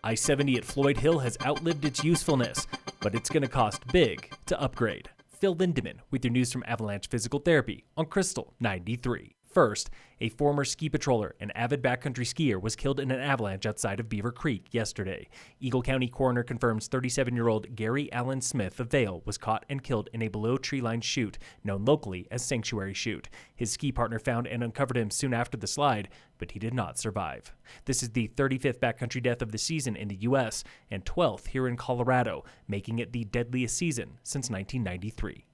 I-70 at Floyd Hill has outlived its usefulness, but it's going to cost big to upgrade. Phil Lindemann with your news from Avalanche Physical Therapy on Krystal 93. First, a former ski patroller and avid backcountry skier was killed in an avalanche outside of Beaver Creek yesterday. Eagle County coroner confirms 37-year-old Gary Allen Smith of Vail was caught and killed in a below tree-line chute, known locally as Sanctuary Chute. His ski partner found and uncovered him soon after the slide, but he did not survive. This is the 35th backcountry death of the season in the U.S. and 12th here in Colorado, making it the deadliest season since 1993.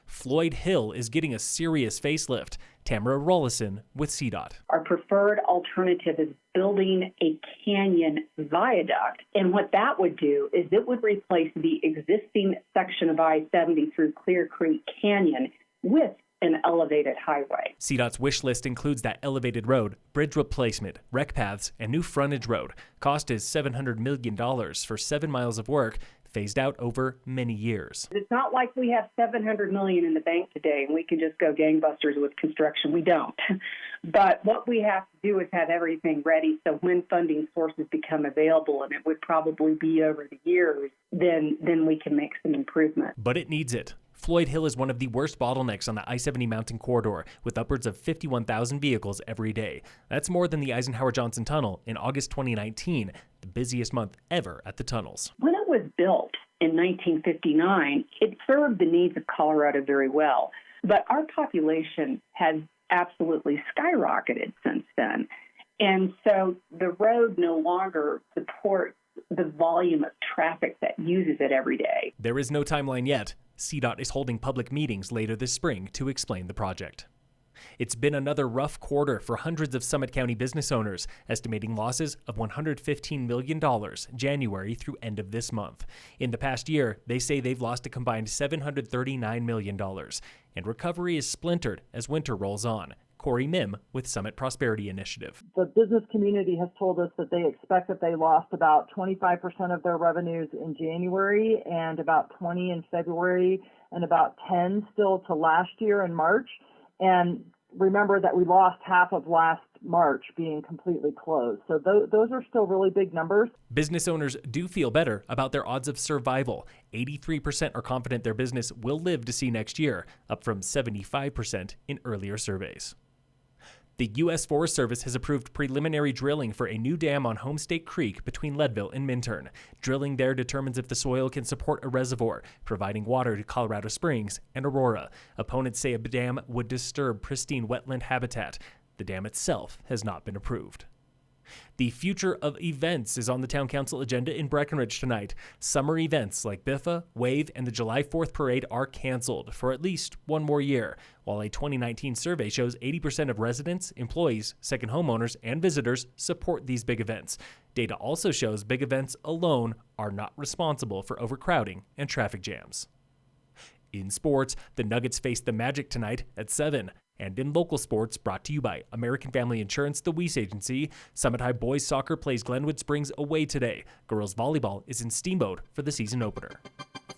Floyd Hill is getting a serious facelift. Tamara Rollison with CDOT. Our preferred alternative is building a canyon viaduct. And what that would do is it would replace the existing section of I-70 through Clear Creek Canyon with an elevated highway. CDOT's wish list includes that elevated road, bridge replacement, rec paths, and new frontage road. Cost is $700 million for 7 miles of work, phased out over many years. It's not like we have $700 million in the bank today and we can just go gangbusters with construction. We don't. But what we have to do is have everything ready so when funding sources become available, and it would probably be over the years, then we can make some improvement. But it needs it. Floyd Hill is one of the worst bottlenecks on the I-70 mountain corridor, with upwards of 51,000 vehicles every day. That's more than the Eisenhower-Johnson Tunnel in August 2019, the busiest month ever at the tunnels. When it was built in 1959, it served the needs of Colorado very well. But our population has absolutely skyrocketed since then. And so the road no longer supports the volume of traffic that uses it every day. There is no timeline yet. CDOT is holding public meetings later this spring to explain the project. It's been another rough quarter for hundreds of Summit County business owners, estimating losses of $115 million January through end of this month. In the past year, they say they've lost a combined $739 million, and recovery is splintered as winter rolls on. Corey Mim with Summit Prosperity Initiative. The business community has told us that they expect that they lost about 25% of their revenues in January and about 20 in February and about 10 still to last year in March. And remember that we lost half of last March being completely closed. So those are still really big numbers. Business owners do feel better about their odds of survival. 83% are confident their business will live to see next year, up from 75% in earlier surveys. The U.S. Forest Service has approved preliminary drilling for a new dam on Homestake Creek between Leadville and Minturn. Drilling there determines if the soil can support a reservoir, providing water to Colorado Springs and Aurora. Opponents say a dam would disturb pristine wetland habitat. The dam itself has not been approved. The future of events is on the Town Council agenda in Breckenridge tonight. Summer events like BIFA, WAVE, and the July 4th Parade are canceled for at least one more year, while a 2019 survey shows 80% of residents, employees, second homeowners, and visitors support these big events. Data also shows big events alone are not responsible for overcrowding and traffic jams. In sports, the Nuggets face the Magic tonight at 7. And in local sports, brought to you by American Family Insurance, the Weiss Agency, Summit High Boys Soccer plays Glenwood Springs away today. Girls Volleyball is in steamboat for the season opener.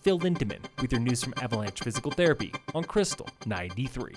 Phil Lindemann with your news from Avalanche Physical Therapy on Krystal 93.